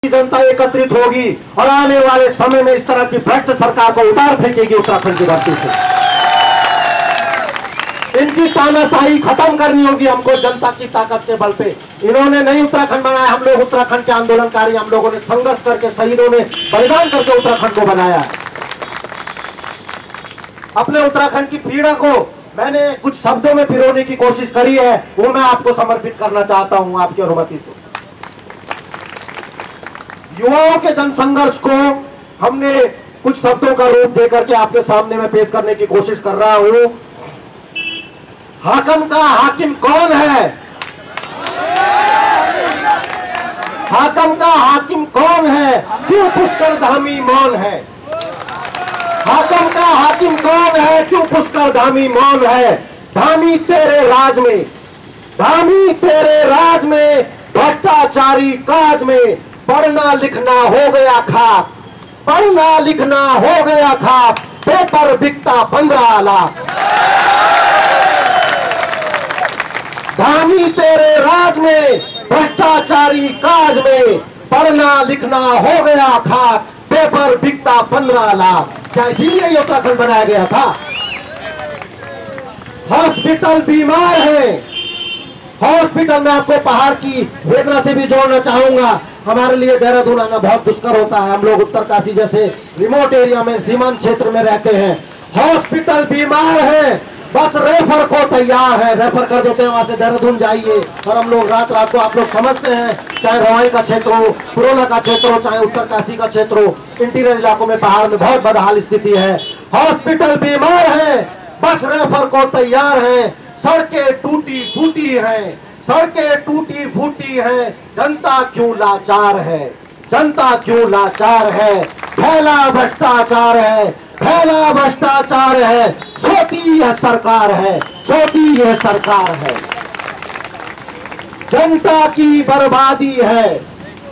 जनता एकत्रित होगी और आने वाले समय में इस तरह की भ्रष्ट सरकार को उतार फेंकेगी उत्तराखंड की धरती से। इनकी तानाशाही खत्म करनी होगी हमको जनता की ताकत के बल पे। इन्होंने नहीं उत्तराखंड बनाया, हम लोग उत्तराखंड के आंदोलनकारी, हम लोगों ने संघर्ष करके, शहीदों ने बलिदान करके उत्तराखंड को बनाया। अपने उत्तराखंड की पीड़ा को मैंने कुछ शब्दों में पिरोने की कोशिश करी है, वो मैं आपको समर्पित करना चाहता हूं आपकी अनुमति से। युवाओं के जनसंघर्ष को हमने कुछ शब्दों का रूप देकर के आपके सामने में पेश करने की कोशिश कर रहा हूं। हाकिम का हाकिम कौन है? हाकिम का हाकिम कौन है? क्यों पुष्कर धामी मौन है? हाकिम का हाकिम कौन है? क्यों पुष्कर धामी मौन है? धामी तेरे राज में, धामी तेरे राज में, भ्रष्टाचारी काज में, पढ़ना लिखना हो गया खाक, पढ़ना लिखना हो गया खाक, पेपर बिकता 15 लाख। धामी तेरे राज में, भ्रष्टाचारी काज में, पढ़ना लिखना हो गया खाक, पेपर बिकता 15 लाख। क्या इसीलिए ये उत्तराखंड बनाया गया था? हॉस्पिटल बीमार है, हॉस्पिटल में आपको पहाड़ की वेदना से भी जोड़ना चाहूंगा। हमारे लिए देहरादून आना बहुत दुष्कर होता है, हम लोग उत्तरकाशी जैसे रिमोट एरिया में, सीमांत क्षेत्र में रहते हैं। हॉस्पिटल बीमार है, बस रेफर को तैयार है, रेफर कर देते हैं, वहां से देहरादून जाइए। और हम लोग रात रात को, आप लोग समझते हैं, चाहे रवाई का क्षेत्र हो, पुरोला का क्षेत्र हो, चाहे उत्तरकाशी का क्षेत्र हो, इंटीरियर इलाकों में, पहाड़ में बहुत बदहाल स्थिति है। हॉस्पिटल बीमार है, बस रेफर को तैयार है। सड़कें टूटी फूटी हैं, सड़कें टूटी फूटी हैं, जनता क्यों लाचार है, जनता क्यों लाचार है? फैला भ्रष्टाचार है, फैला भ्रष्टाचार है, सोती यह सरकार है, सोती यह सरकार है। जनता की बर्बादी है,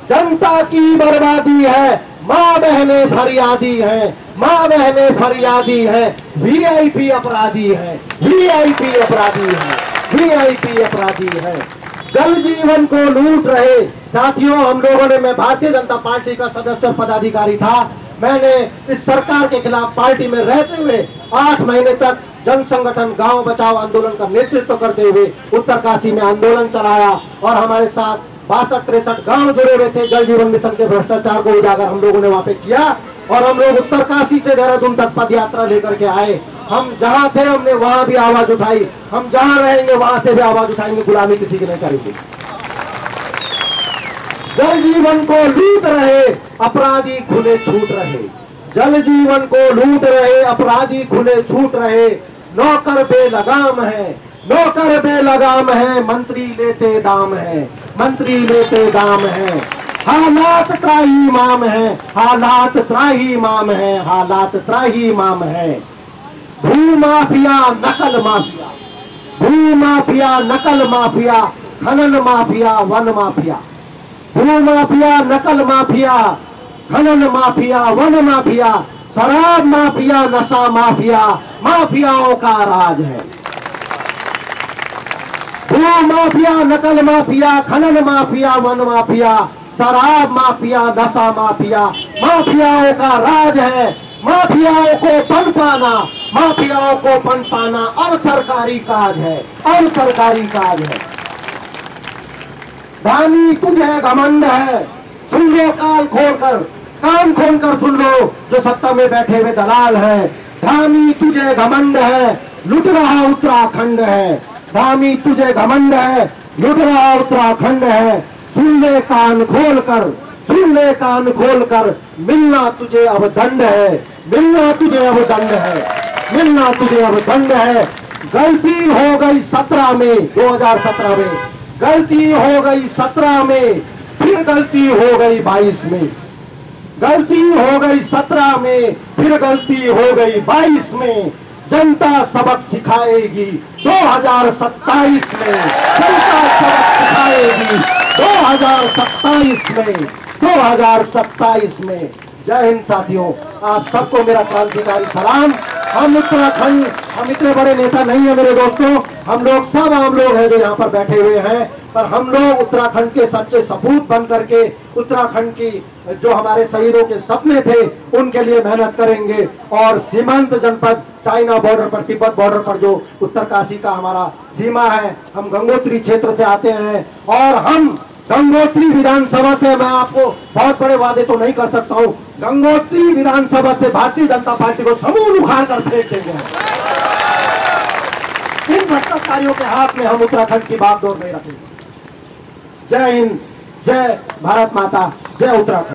जनता की बर्बादी है, माँ बहने फरियादी है, माँ बहने फरियादी है, वीआईपी अपराधी है, वीआईपी अपराधी है, वीआईपी अपराधी है। जल जीवन को लूट रहे साथियों, हम लोगों ने, मैं भारतीय जनता पार्टी का सदस्य पदाधिकारी था, मैंने इस सरकार के खिलाफ पार्टी में रहते हुए 8 महीने तक जन संगठन गांव बचाओ आंदोलन का नेतृत्व करते हुए उत्तरकाशी में आंदोलन चलाया और हमारे साथ 62-63 गांव जुड़े हुए थे। जल जीवन मिशन के भ्रष्टाचार को उजागर हम लोगों ने वहां पे किया और हम लोग उत्तरकाशी से देहरादून तक पद यात्रा लेकर के आए। हम जहां थे हमने वहां भी आवाज उठाई, हम जहां रहेंगे वहां से भी आवाज उठाएंगे, गुलामी किसी की नहीं करेंगे। जल जीवन को लूट रहे अपराधी खुले छूट रहे, जल जीवन को लूट रहे अपराधी खुले छूट रहे। नौकर बेलगाम है, नौकर बेलगाम है, मंत्री लेते दाम है, मंत्री लेते दाम है। हालात त्राही माम है, हालात त्राही माम है, हालात त्राही माम है। भू माफिया नकल माफिया, भू माफिया नकल माफिया, खनन माफिया वन माफिया, भू माफिया नकल माफिया, खनन माफिया वन माफिया, शराब माफिया नशा माफिया, माफियाओं का राज है। भू माफिया नकल माफिया, खनन माफिया वन माफिया, शराब माफिया नशा माफिया, माफियाओं का राज है। माफियाओं को पनपाना, माफियाओं को पनपाना अब सरकारी काज है, अब सरकारी काज है। धामी तुझे घमंड है, सुन लो कान खोलकर, कान खोलकर सुन लो जो सत्ता में बैठे हुए दलाल हैं। धामी तुझे घमंड है, लुट रहा उत्तराखंड है, धामी तुझे घमंड है, लुट रहा उत्तराखंड है। सुन ले कान खोलकर, सुन ले कान खोलकर, मिलना तुझे अब दंड है, मिलना तुझे अब दंड है, मिलना तुझे अब दंड है। गलती हो गई 17 में, 2017 में गलती हो गई, 17 में फिर गलती हो गई 22 में, गलती हो गई 17 में फिर गलती हो गई 22 में। जनता सबक सिखाएगी 2027 में, जनता सबक सिखाएगी 2027 में, 2027 में। जय हिंद साथियों, आप सबको मेरा क्रांतिकारी सलाम। हम उत्तराखंड, हम इतने बड़े नेता नहीं है मेरे दोस्तों, हम लोग सब आम लोग हैं जो यहाँ पर बैठे हुए हैं, पर हम लोग उत्तराखंड के सच्चे सपूत बन करके उत्तराखंड की जो हमारे शहीदों के सपने थे उनके लिए मेहनत करेंगे। और सीमांत जनपद चाइना बॉर्डर पर, तिब्बत बॉर्डर पर जो उत्तरकाशी का हमारा सीमा है, हम गंगोत्री क्षेत्र से आते हैं और हम गंगोत्री विधानसभा से, मैं आपको बहुत बड़े वादे तो नहीं कर सकता हूं, गंगोत्री विधानसभा से भारतीय जनता पार्टी को समूल उखाड़ कर फेंक देंगे। इन भ्रष्टाचारियों के हाथ में हम उत्तराखंड की बागडोर नहीं रखेंगे। जय हिंद, जय भारत माता, जय उत्तराखंड।